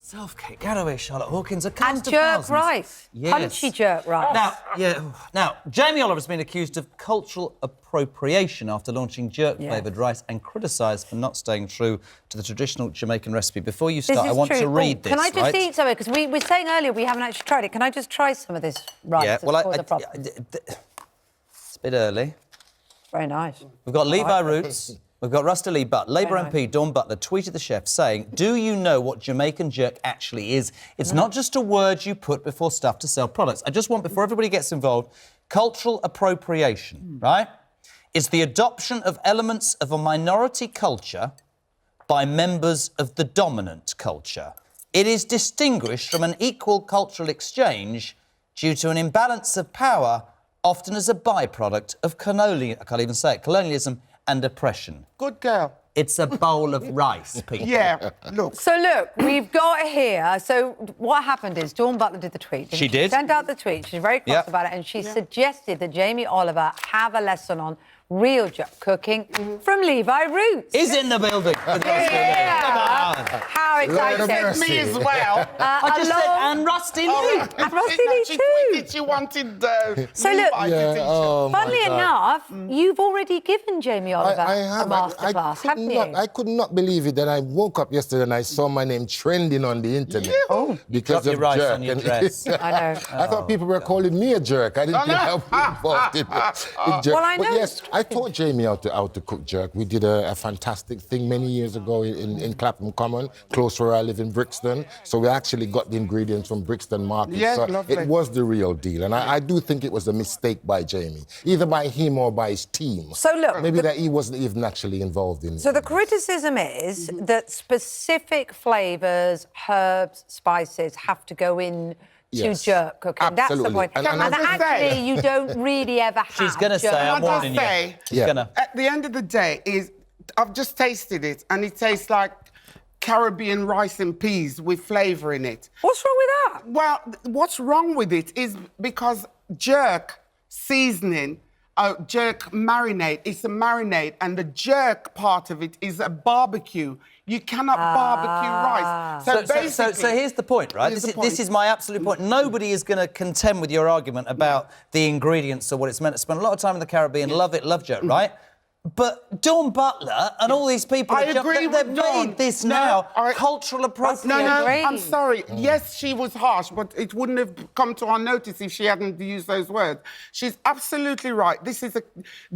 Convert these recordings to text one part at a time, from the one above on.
Self-care, Garraway, Charlotte Hawkins, a cast and of jerk thousands. rice. Yes. Punchy jerk rice. Now, Jamie Oliver's been accused of cultural appropriation after launching jerk-flavoured rice and criticised for not staying true to the traditional Jamaican recipe. Before you start, I want to read this, Can I just eat some of it? Because we were saying earlier we haven't actually tried it. Can I just try some of this rice? Yeah, well, it's a bit early. Very nice. We've got Levi roots. We've got Rustie, but Labour MP Dawn Butler tweeted the chef saying, "Do you know what Jamaican jerk actually is? It's not just a word you put before stuff to sell products." I just want, before everybody gets involved, cultural appropriation, right? It's the adoption of elements of a minority culture by members of the dominant culture. It is distinguished from an equal cultural exchange due to an imbalance of power, often as a byproduct of colonialism and oppression. Good girl. It's a bowl of rice, people. Yeah, look. So, look, we've got here. So, what happened is Dawn Butler did the tweet. She did. She sent out the tweet. She's very cross about it. And she suggested that Jamie Oliver have a lesson on real jerk cooking from Levi Roots. He's in the building. Come on. How exciting. Me as well. I just said, and Rustie Lee. And Rustie Lee too. She wanted So look, funnily my enough, you've already given Jamie Oliver a masterclass, haven't you? I could not believe it that I woke up yesterday and I saw my name trending on the internet because Drop of your rice jerk. on your dress. I know. I thought people were calling me a jerk. I didn't think I was involved in jerk. Well, I know. But yes, I taught Jamie how to cook jerk. We did a fantastic thing many years ago in Clapham Common, close where I live in Brixton. So we actually got the ingredients from Brixton Market. Yeah, so lovely. it was the real deal. And I do think it was a mistake by Jamie, either by him or by his team. So look, maybe that he wasn't even actually involved in it. So the criticism is that specific flavours, herbs, spices have to go in to jerk cooking. Absolutely. That's the point. And actually, you don't really ever have She's going to say, I'm warning you. She's gonna. At the end of the day, I've just tasted it, and it tastes like Caribbean rice and peas with flavour in it. What's wrong with that? Well, what's wrong with it is because jerk seasoning, jerk marinade, it's a marinade, and the jerk part of it is a barbecue. You cannot barbecue rice. So here's the point, right? This is my absolute point. Nobody is going to contend with your argument about the ingredients or what it's meant to spend a lot of time in the Caribbean, love jerk, right? But Dawn Butler and all these people they've made this cultural appropriation. No, I'm sorry. Yes, she was harsh, but it wouldn't have come to our notice if she hadn't used those words. She's absolutely right. This is a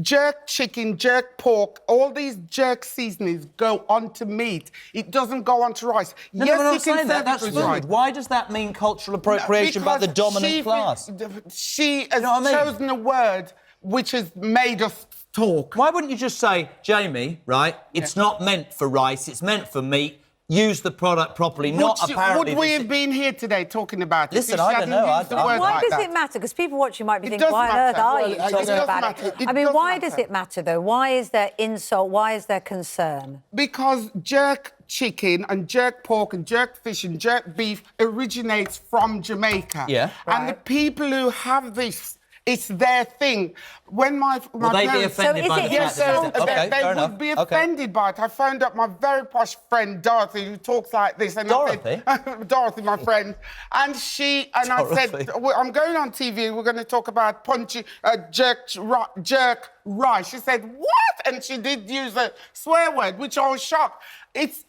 jerk chicken, jerk pork. All these jerk seasonings go onto meat. It doesn't go onto rice. No, yes, no, you can say that. That's food. Right. Why does that mean cultural appropriation by the dominant class? She has chosen a word which has made us talk. Why wouldn't you just say, Jamie, right, it's not meant for rice, it's meant for meat, use the product properly, apparently... Would we have been here today talking about it? Listen, I don't know. Why does it matter? Because people watching might be thinking, why on earth are you talking about it? I mean, why does it matter, though? Why is there insult? Why is there concern? Because jerk chicken and jerk pork and jerk fish and jerk beef originates from Jamaica. Yeah. And the people who have this, it's their thing. When my will they be offended by the fact that they would be offended by it. I phoned up my very posh friend Dorothy, who talks like this, and Dorothy, I said, Dorothy, my friend, and I said, I'm going on TV. We're going to talk about punchy jerk rice. She said, what? And she did use a swear word, which I was shocked. It's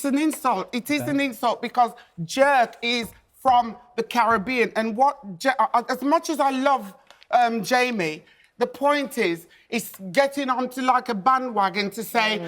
an insult. It is an insult because jerk is from the Caribbean, and as much as I love Jamie, the point is, it's getting onto like a bandwagon to say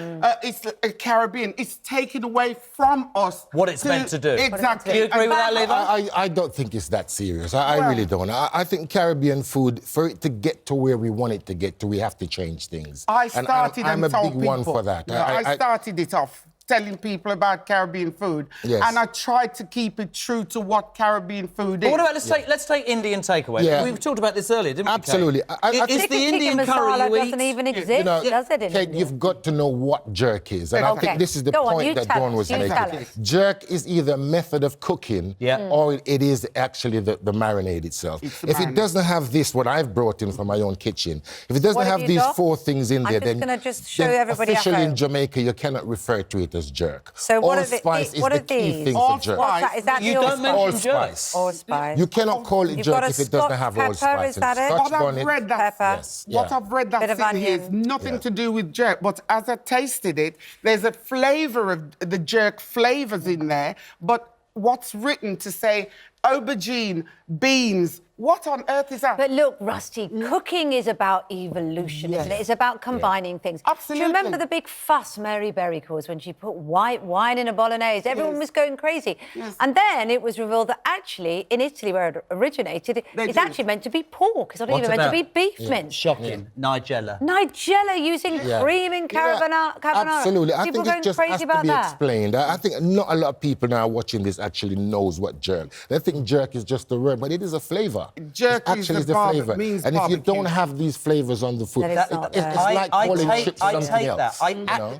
it's a Caribbean. It's taken away from us. What it's meant to do. Exactly. Do you agree with that, Levi? I don't think it's that serious. I really don't. I think Caribbean food, for it to get to where we want it to get to, we have to change things. I'm a big one for that. I started it off telling people about Caribbean food, and I tried to keep it true to what Caribbean food is. What about let's take Indian takeaway? Yeah. We talked about this earlier, didn't we? Absolutely. It's the Indian curry you eat. Doesn't even exist, does it? Kate, you've got to know what jerk is, and I think this is the point that Dawn was making. Jerk is either a method of cooking, or it is actually the marinade itself. If it doesn't have this, what I've brought in from my own kitchen, if it doesn't have these 4 things in there, then I'm just going to show everybody officially in Jamaica you cannot refer to it as jerk. So what allspice is what the are key these? thing for jerk. Is that You the don't mention jerk. allspice. You cannot call it jerk if it doesn't have allspice. Is that it? What I've read that's what I've read that's in here is nothing to do with jerk. But as I tasted it, there's a flavour of the jerk flavours in there. But what's written to say aubergine, beans? What on earth is that? But look, Rustie, cooking is about evolution, isn't it? It's about combining things. Absolutely. Do you remember the big fuss Mary Berry caused when she put white wine in a bolognese? Everyone was going crazy. And then it was revealed that actually, in Italy, where it originated, it's actually meant to be pork. It's not even meant to be beef mince. Shocking. Nigella. Nigella using cream in carbonara. Absolutely. I People think it just has to be explained. I think not a lot of people now watching this actually knows what jerk. They think jerk is just a word, but it is a flavour. Jerk actually is the flavour. And if you don't have these flavours on the food, it's like calling chips something else.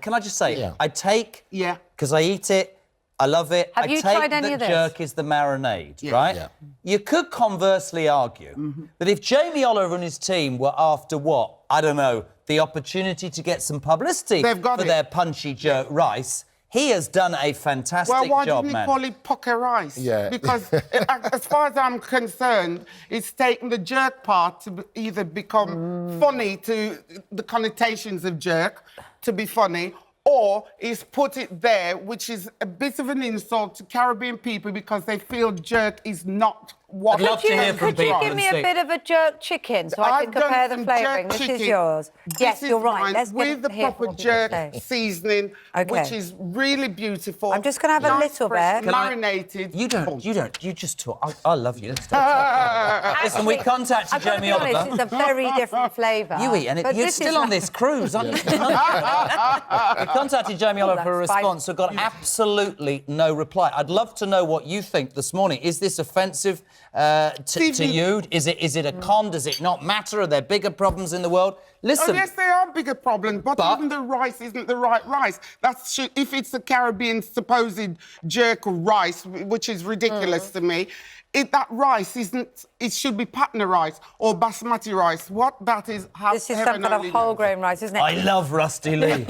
Can I just say, I take, because I eat it, I love it. Have you tried any of this? Jerk is the marinade, right? Yeah. You could conversely argue that if Jamie Oliver and his team were after what? I don't know, the opportunity to get some publicity for their punchy jerk rice, he has done a fantastic job, man. Well, why didn't he call it poker rice? Yeah. Because as far as I'm concerned, it's taken the jerk part to either become funny to the connotations of jerk, to be funny, or he's put it there, which is a bit of an insult to Caribbean people because they feel jerk is not what... I'd love to hear from people. Could you give me a bit of a jerk chicken so I can compare the flavouring? This is yours. Yes, you're right. Let's with the proper jerk seasoning, which is really beautiful. I'm just going to have a little bit. Marinated. You just talk. I love you. Let's talk. Listen, we contacted Jamie Oliver. It's a very different flavour. You eat, and you're still on this cruise, aren't you? We contacted Jamie Oliver for a response, but got absolutely no reply. I'd love to know what you think this morning. Is this offensive to you? Is it a con? Does it not matter? Are there bigger problems in the world? Listen. Oh, yes, there are bigger problems, but even the rice isn't the right rice. That's if it's a Caribbean supposed jerk rice, which is ridiculous to me. That rice isn't... It should be Patna rice or basmati rice. What that is... This is some kind of whole grain rice, isn't it? I love Rustie Lee.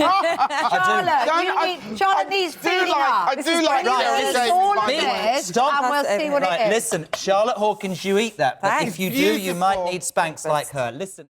Charlotte needs feeding up. I do like Stop. And we'll see what it is. Listen, Charlotte Hawkins, you eat that, but if you do, you might need Spanx like her. Listen.